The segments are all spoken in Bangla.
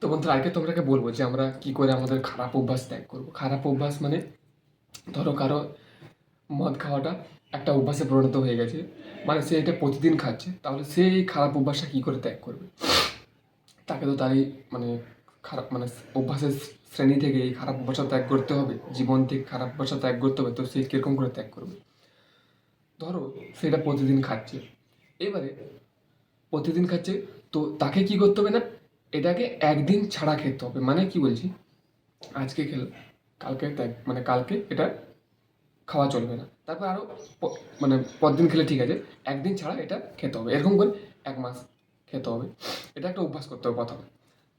তো বন্ধুরা আজকে তোমাকে বলবো যে আমরা কি করে আমাদের খারাপ অভ্যাস ত্যাগ করবো। খারাপ অভ্যাস মানে ধরো কারো মদ খাওয়াটা একটা অভ্যাসে পরিণত হয়ে গেছে, মানে সে এটা প্রতিদিন খাচ্ছে, তাহলে সে এই খারাপ অভ্যাসটা কী করে ত্যাগ করবে? তাকে তো তারই মানে খারাপ মানে অভ্যাসের শ্রেণী থেকে এই খারাপ অভ্যাসটা ত্যাগ করতে হবে, জীবন থেকে খারাপ অভ্যাসটা ত্যাগ করতে হবে। তো সে কীরকম করে ত্যাগ করবে? ধরো সেটা প্রতিদিন খাচ্ছে, এবারে প্রতিদিন খাচ্ছে, তো তাকে কি করতে হবে না, এটাকে একদিন ছাড়া খেতে হবে। মানে কি বলছি, আজকে খেলো, কালকে ত্যাগ মানে কালকে এটা খাওয়া চলবে না, তারপর আরও মানে পরদিন খেলে ঠিক আছে, একদিন ছাড়া এটা খেতে হবে, এরকম করে 1 মাস খেতে হবে। এটা একটা অভ্যাস করতে হবে প্রথমে।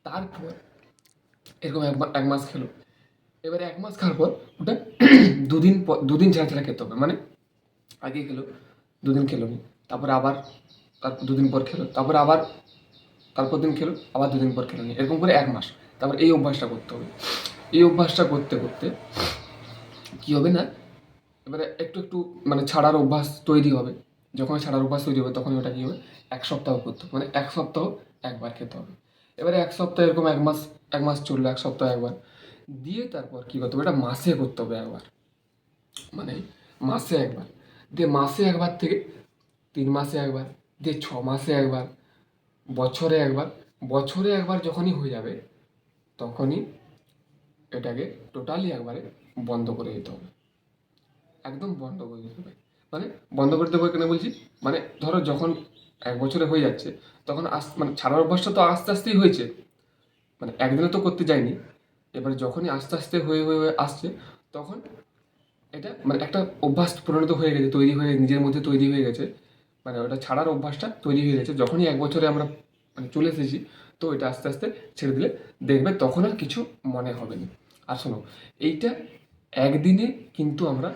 তারপর এরকম 1 মাস খেলো, এবারে 1 মাস খাওয়ার পর ওটা দুদিন ছাড়া ছাড়া খেতে হবে। মানে আগে খেলো, দুদিন খেলো নি, তারপরে আবার তার 2 দিন পর খেলো, তারপরে আবার তারপর দিন খেলো, আবার 2 দিন পর খেলো নি, এরকম করে 1 মাস। তারপর এই অভ্যাসটা করতে হবে। এই অভ্যাসটা করতে করতে কী হবে না, এবারে একটু একটু মানে ছাড়ার অভ্যাস তৈরি হবে। যখন ছাড়ার অভ্যাস তৈরি হবে তখন ওটা কী হবে, 1 সপ্তাহ করতে হবে। মানে 1 সপ্তাহ একবার খেতে হবে। এবারে 1 সপ্তাহ এরকম 1 মাস, 1 মাস চললো, 1 সপ্তাহ একবার দিয়ে তারপর কী করতে হবে, এটা মাসে করতে হবে একবার। মানে মাসে একবার দিয়ে মাসে একবার থেকে 3 মাসে একবার দিয়ে 6 মাসে একবার, বছরে একবার। বছরে একবার যখনই হয়ে যাবে তখনই এটাকে টোটালি একবারে বন্ধ করে দিতে হবে। একদম বন্ধ করে দিতে হবে। মানে বন্ধ করে দেবো কেন বলছি, মানে ধরো যখন 1 বছরে হয়ে যাচ্ছে তখন মানে ছাড়ার অভ্যাসটা তো আস্তে আস্তেই হয়েছে, মানে একদিনে তো করতে যায়নি। এবার যখনই আস্তে আস্তে হয়ে হয়ে হয়ে আসছে তখন এটা মানে একটা অভ্যাস পরিণত হয়ে গেছে, তৈরি হয়ে নিজের মধ্যে তৈরি হয়ে গেছে। মানে ওটা ছাড়ার অভ্যাসটা তৈরি হয়ে গেছে, যখনই 1 বছরে আমরা মানে চলে এসেছি, তো এটা আস্তে আস্তে ছেড়ে দিলে দেখবে তখন আর কিছু মনে হবে না। আর শোনো, এইটা একদিনে কিন্তু আমরা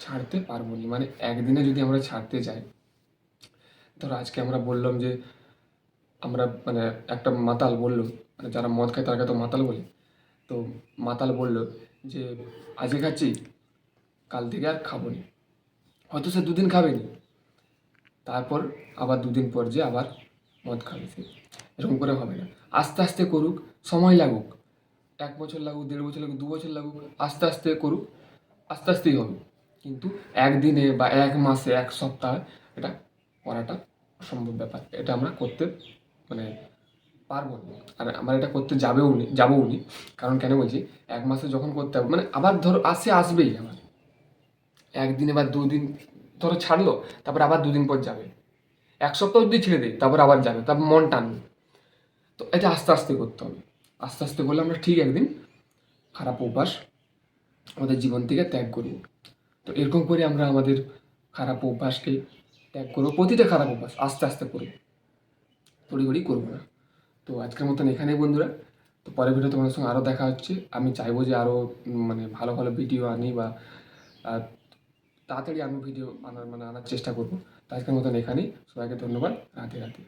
ছাড়তে পারবো না। মানে একদিনে যদি আমরা ছাড়তে যাই, ধরো আজকে আমরা বললাম যে আমরা মানে একটা মাতাল বললো, মানে যারা মদ খায় তাকে তো মাতাল বলে, তো মাতাল বললো যে আজকে খাচ্ছি, কাল থেকে আর খাবো না। হয়তো সে 2 দিন খাবে নি, তারপর আবার 2 দিন পর যে আবার মদ খাবে সে। এরকম করে হবে না, আস্তে আস্তে করুক, সময় লাগুক, 1 বছর লাগুক, 1.5 বছর লাগুক, 2 বছর লাগুক, আস্তে আস্তে করুক, আস্তে আস্তেই হবে। কিন্তু একদিনে বা 1 মাসে 1 সপ্তাহে এটা করাটা অসম্ভব ব্যাপার। এটা আমরা করতে মানে পারবো না, আর আমরা এটা করতে যাবোও নি। কারণ কেন বলছি, 1 মাসে যখন করতে হবে মানে আবার ধরো আসবেই আমার একদিনে বা 2 দিন ধরো ছাড়লো, তারপর আবার 2 দিন পর যাবে। 1 সপ্তাহ যদি ছেড়ে দিই তারপর আবার যাবে, তারপর মন টানবে। তো এটা আস্তে আস্তে করতে হবে। আস্তে আস্তে করলে আমরা ঠিক একদিন খারাপ অভ্যাস আমাদের জীবন থেকে ত্যাগ করব। তো এরকম করে আমরা আমাদের খারাপ অভ্যাসকে ত্যাগ করবো। প্রতিটা খারাপ অভ্যাস আস্তে আস্তে করবো, তড়িঘড়ি করবো না। তো আজকের মতন এখানেই বন্ধুরা। তো পরের ভিডিও তোমাদের সঙ্গে আরও দেখা হচ্ছে। আমি চাইবো যে আরও মানে ভালো ভালো ভিডিও আনি বা তাড়াতাড়ি আমি ভিডিও আনার চেষ্টা করবো। তো আজকের মতন এখানেই, সবাইকে ধন্যবাদ। রাধে রাধে।